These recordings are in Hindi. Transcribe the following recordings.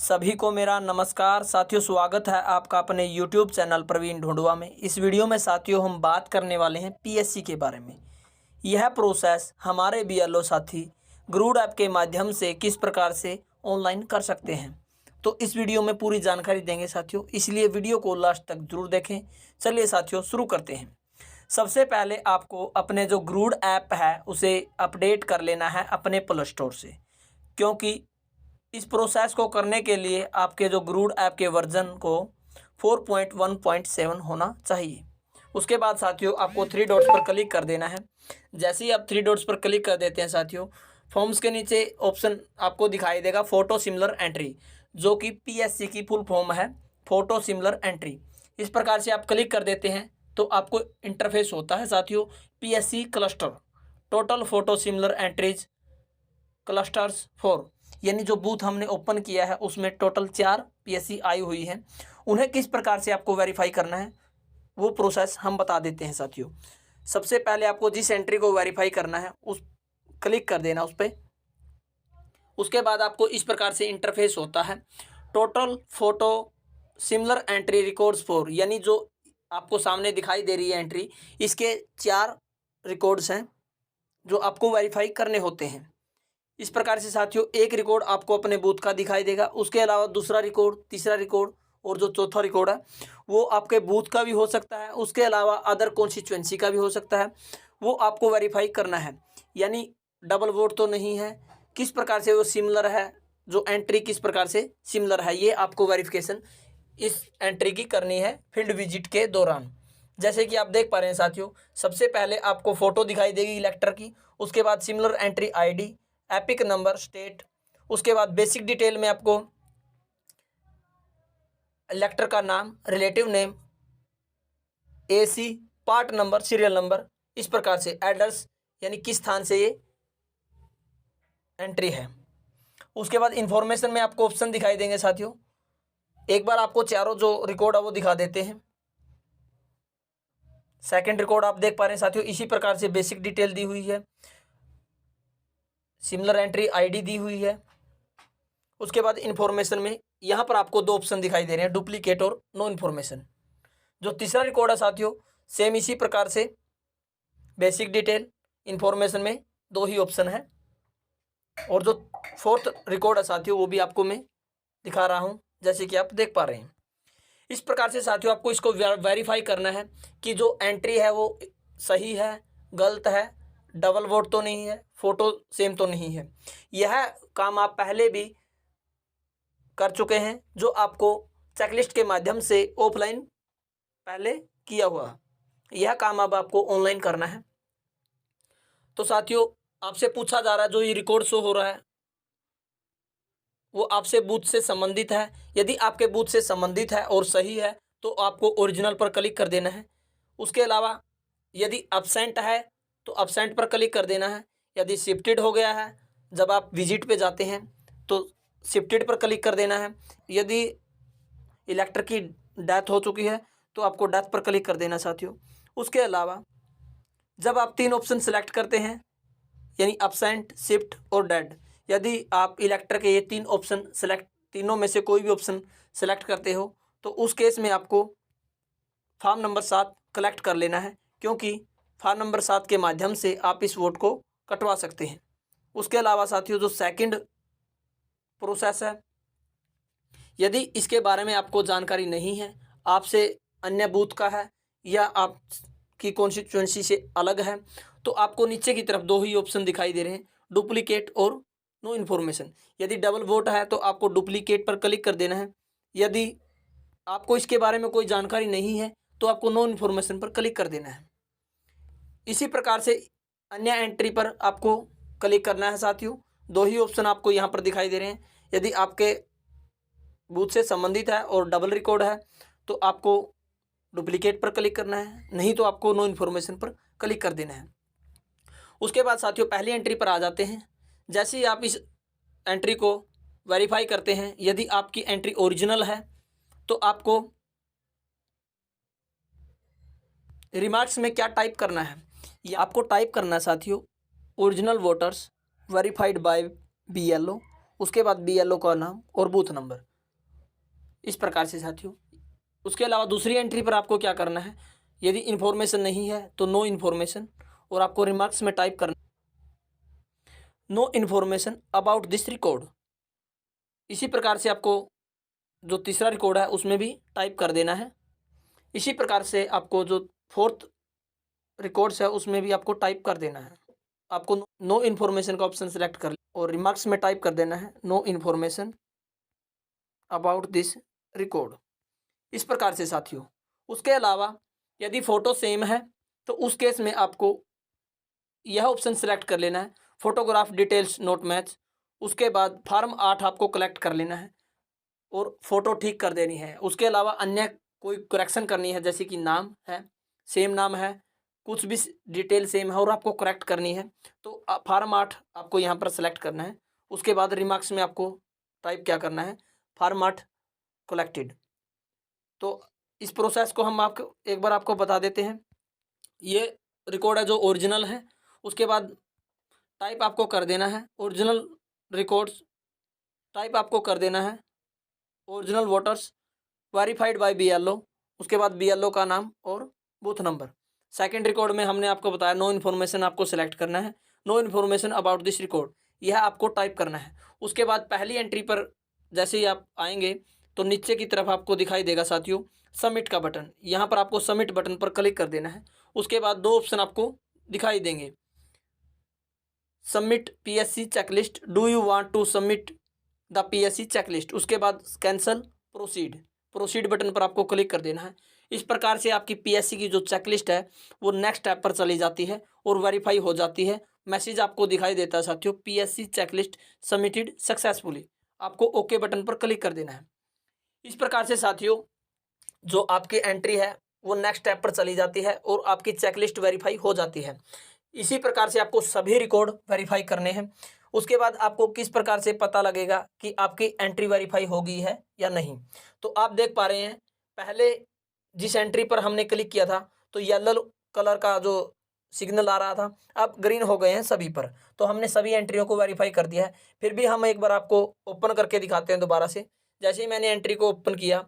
सभी को मेरा नमस्कार साथियों, स्वागत है आपका अपने YouTube चैनल प्रवीण ढूंढुआ में। इस वीडियो में साथियों हम बात करने वाले हैं पीएससी के बारे में। यह प्रोसेस हमारे बीएलओ साथी गरुड़ ऐप के माध्यम से किस प्रकार से ऑनलाइन कर सकते हैं, तो इस वीडियो में पूरी जानकारी देंगे साथियों, इसलिए वीडियो को लास्ट तक जरूर देखें। चलिए साथियों शुरू करते हैं। सबसे पहले आपको अपने जो गरुड़ ऐप है उसे अपडेट कर लेना है अपने प्ले स्टोर से, क्योंकि इस प्रोसेस को करने के लिए आपके जो गरुड़ ऐप के वर्जन को 4.1.7 होना चाहिए। उसके बाद साथियों आपको थ्री डॉट्स पर क्लिक कर देना है। जैसे ही आप थ्री डॉट्स पर क्लिक कर देते हैं साथियों, फॉर्म्स के नीचे ऑप्शन आपको दिखाई देगा फ़ोटो सिमिलर एंट्री, जो कि पीएससी की फुल फॉर्म है, फ़ोटो सिमिलर एंट्री। इस प्रकार से आप क्लिक कर देते हैं तो आपको इंटरफेस होता है साथियों PSC cluster total photo similar entries clusters 4, यानी जो बूथ हमने ओपन किया है उसमें टोटल 4 पीएससी आई हुई हैं। उन्हें किस प्रकार से आपको वेरीफाई करना है वो प्रोसेस हम बता देते हैं साथियों। सबसे पहले आपको जिस एंट्री को वेरीफाई करना है उस क्लिक कर देना उस पर। उसके बाद आपको इस प्रकार से इंटरफेस होता है total photo similar entry records 4, यानी जो आपको सामने दिखाई दे रही है एंट्री, इसके 4 रिकॉर्ड्स हैं जो आपको वेरीफाई करने होते हैं। इस प्रकार से साथियों एक रिकॉर्ड आपको अपने बूथ का दिखाई देगा, उसके अलावा दूसरा रिकॉर्ड, तीसरा रिकॉर्ड और जो चौथा रिकॉर्ड है वो आपके बूथ का भी हो सकता है, उसके अलावा अदर कॉन्स्टिट्यूएंसी का भी हो सकता है। वो आपको वेरीफाई करना है, यानी डबल वोट तो नहीं है, किस प्रकार से वो सिमिलर है, जो एंट्री किस प्रकार से सिमिलर है, ये आपको वेरिफिकेशन इस एंट्री की करनी है फील्ड विजिट के दौरान। जैसे कि आप देख पा रहे हैं साथियों, सबसे पहले आपको फ़ोटो दिखाई देगी इलेक्टर की, उसके बाद similar entry ID, epic number, state, उसके बाद बेसिक डिटेल में आपको इलेक्टर का नाम, relative name, AC, part number, serial number, इस प्रकार से एड्रेस, यानी किस स्थान से ये एंट्री है। उसके बाद इंफॉर्मेशन में आपको ऑप्शन दिखाई देंगे साथियों। एक बार आपको चारों जो रिकॉर्ड है वो दिखा देते हैं। सेकंड रिकॉर्ड आप देख पा रहे हैं साथियों, इसी प्रकार से बेसिक डिटेल दी हुई है, सिमिलर एंट्री आईडी दी हुई है। उसके बाद इन्फॉर्मेशन में यहाँ पर आपको 2 ऑप्शन दिखाई दे रहे हैं, डुप्लीकेट और नो इन्फॉर्मेशन। जो तीसरा रिकॉर्ड है साथियों सेम इसी प्रकार से बेसिक डिटेल, इन्फॉर्मेशन में 2 ही ऑप्शन है। और जो फोर्थ रिकॉर्ड है साथियों वो भी आपको मैं दिखा रहा हूँ, जैसे कि आप देख पा रहे हैं। इस प्रकार से साथियों आपको इसको वेरीफाई करना है कि जो एंट्री है वो सही है, गलत है, डबल वोट तो नहीं है, फोटो सेम तो नहीं है। यह काम आप पहले भी कर चुके हैं, जो आपको चेकलिस्ट के माध्यम से ऑफलाइन पहले किया हुआ, यह काम अब आपको ऑनलाइन करना है। तो साथियों आपसे पूछा जा रहा है जो ये रिकॉर्ड शो हो रहा है वो आपसे बूथ से संबंधित है। यदि आपके बूथ से संबंधित है और सही है तो आपको ओरिजिनल पर क्लिक कर देना है। उसके अलावा यदि अब्सेंट है तो अब्सेंट पर क्लिक कर देना है। यदि शिफ्टेड हो गया है, जब आप विजिट पे जाते हैं तो शिफ्टेड पर क्लिक कर देना है। यदि इलेक्टर की डेथ हो चुकी है तो आपको डेथ पर क्लिक कर देना साथियों। उसके अलावा जब आप 3 ऑप्शन सेलेक्ट करते हैं, यानी अब्सेंट, शिफ्ट और डेड, यदि आप इलेक्टर के ये 3 ऑप्शन सेलेक्ट, तीनों में से कोई भी ऑप्शन सेलेक्ट करते हो तो उस केस में आपको फॉर्म नंबर 7 कलेक्ट कर लेना है, क्योंकि फॉर्म नंबर 7 के माध्यम से आप इस वोट को कटवा सकते हैं। उसके अलावा साथियों जो सेकंड प्रोसेस है, यदि इसके बारे में आपको जानकारी नहीं है, आपसे अन्य बूथ का है या आपकी कॉन्स्टिट्यूएंसी से अलग है, तो आपको नीचे की तरफ 2 ही ऑप्शन दिखाई दे रहे हैं, डुप्लीकेट और नो इन्फॉर्मेशन। यदि डबल वोट है तो आपको डुप्लीकेट पर क्लिक कर देना है। यदि आपको इसके बारे में कोई जानकारी नहीं है तो आपको नो इन्फॉर्मेशन पर क्लिक कर देना है। इसी प्रकार से अन्य एंट्री पर आपको क्लिक करना है साथियों। 2 ही ऑप्शन आपको यहाँ पर दिखाई दे रहे हैं। यदि आपके बूथ से संबंधित है और डबल रिकॉर्ड है तो आपको डुप्लीकेट पर क्लिक करना है, नहीं तो आपको नो इन्फॉर्मेशन पर क्लिक कर देना है। उसके बाद साथियों पहली एंट्री पर आ जाते हैं। जैसे ही आप इस एंट्री को वेरीफाई करते हैं, यदि आपकी एंट्री ओरिजिनल है तो आपको रिमार्क्स में क्या टाइप करना है, ये आपको टाइप करना है साथियों, original voters verified bye BLO, उसके बाद बीएलओ का नाम और बूथ नंबर। इस प्रकार से साथियों। उसके अलावा दूसरी एंट्री पर आपको क्या करना है, यदि इन्फॉर्मेशन नहीं है तो नो इन्फॉर्मेशन, और आपको रिमार्क्स में टाइप करना no information about this record. इसी प्रकार से आपको जो तीसरा रिकॉर्ड है उसमें भी टाइप कर देना है। इसी प्रकार से आपको जो फोर्थ रिकॉर्ड्स है उसमें भी आपको टाइप कर देना है। आपको नो इन्फॉर्मेशन का ऑप्शन सेलेक्ट कर और रिमार्क्स में टाइप कर देना है no information about this record. इस प्रकार से साथियों। उसके अलावा यदि फ़ोटो सेम है तो उस केस में आपको यह ऑप्शन सेलेक्ट कर लेना है फोटोग्राफ डिटेल्स नोट मैच। उसके बाद फॉर्म 8 आपको कलेक्ट कर लेना है और फोटो ठीक कर देनी है। उसके अलावा अन्य कोई करेक्शन करनी है, जैसे कि नाम है, सेम नाम है, कुछ भी डिटेल सेम है और आपको करेक्ट करनी है, तो फॉर्म 8 आपको यहाँ पर सेलेक्ट करना है। उसके बाद रिमार्क्स में आपको टाइप क्या करना है, फॉर्म 8 कलेक्टेड। तो इस प्रोसेस को हम आपको एक बार आपको बता देते हैं। ये रिकॉर्ड है जो ओरिजिनल है। उसके बाद टाइप आपको कर देना है ओरिजिनल रिकॉर्ड्स, टाइप आपको कर देना है original voters verified bye BLO। उसके बाद BLO का नाम और बूथ नंबर। सेकंड रिकॉर्ड में हमने आपको बताया नो इन्फॉर्मेशन आपको सिलेक्ट करना है, no information about this record यह आपको टाइप करना है। उसके बाद पहली एंट्री पर जैसे ही आप आएंगे तो नीचे की तरफ आपको दिखाई देगा साथियों सबमिट का बटन। यहाँ पर आपको सबमिट बटन पर क्लिक कर देना है। उसके बाद दो ऑप्शन आपको दिखाई देंगे, submit PSC checklist, do you want to submit the PSC checklist. उसके बाद कैंसल प्रोसीड बटन पर आपको क्लिक कर देना है। इस प्रकार से आपकी PSC की जो चेकलिस्ट है वो नेक्स्ट स्टेप पर चली जाती है और वेरीफाई हो जाती है। मैसेज आपको दिखाई देता है साथियों PSC चेकलिस्ट सबमिटेड सक्सेसफुली। आपको ओके बटन पर क्लिक कर देना है। इस प्रकार से साथियों जो आपकी एंट्री है वो नेक्स्ट स्टेप पर चली जाती है और आपकी चेकलिस्ट वेरीफाई हो जाती है। इसी प्रकार से आपको सभी रिकॉर्ड वेरीफाई करने हैं। उसके बाद आपको किस प्रकार से पता लगेगा कि आपकी एंट्री वेरीफाई हो गई है या नहीं, तो आप देख पा रहे हैं पहले जिस एंट्री पर हमने क्लिक किया था तो येलो कलर का जो सिग्नल आ रहा था, अब ग्रीन हो गए हैं सभी पर। तो हमने सभी एंट्रियों को वेरीफाई कर दिया है। फिर भी हम एक बार आपको ओपन करके दिखाते हैं दोबारा से। जैसे ही मैंने एंट्री को ओपन किया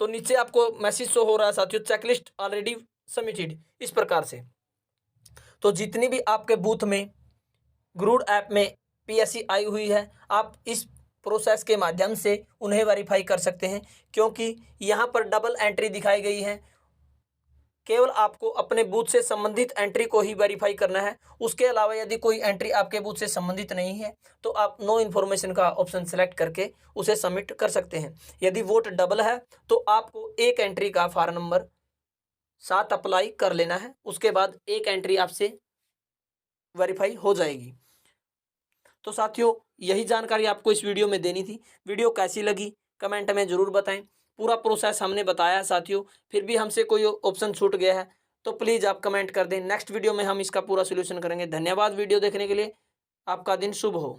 तो नीचे आपको मैसेज शो हो रहा है साथियों चेकलिस्ट ऑलरेडी सबमिटेड। इस प्रकार से तो जितनी भी आपके बूथ में ग्रूड ऐप में PSC आई हुई है आप इस प्रोसेस के माध्यम से उन्हें वेरीफाई कर सकते हैं, क्योंकि यहाँ पर डबल एंट्री दिखाई गई है। केवल आपको अपने बूथ से संबंधित एंट्री को ही वेरीफाई करना है। उसके अलावा यदि कोई एंट्री आपके बूथ से संबंधित नहीं है तो आप नो इन्फॉर्मेशन का ऑप्शन सेलेक्ट करके उसे सबमिट कर सकते हैं। यदि वोट डबल है तो आपको एक एंट्री का फॉर्म नंबर 7 अप्लाई कर लेना है। उसके बाद एक एंट्री आपसे वेरीफाई हो जाएगी। तो साथियों यही जानकारी आपको इस वीडियो में देनी थी। वीडियो कैसी लगी कमेंट में ज़रूर बताएं। पूरा प्रोसेस हमने बताया साथियों, फिर भी हमसे कोई ऑप्शन छूट गया है तो प्लीज़ आप कमेंट कर दें। नेक्स्ट वीडियो में हम इसका पूरा सोल्यूशन करेंगे। धन्यवाद वीडियो देखने के लिए। आपका दिन शुभ हो।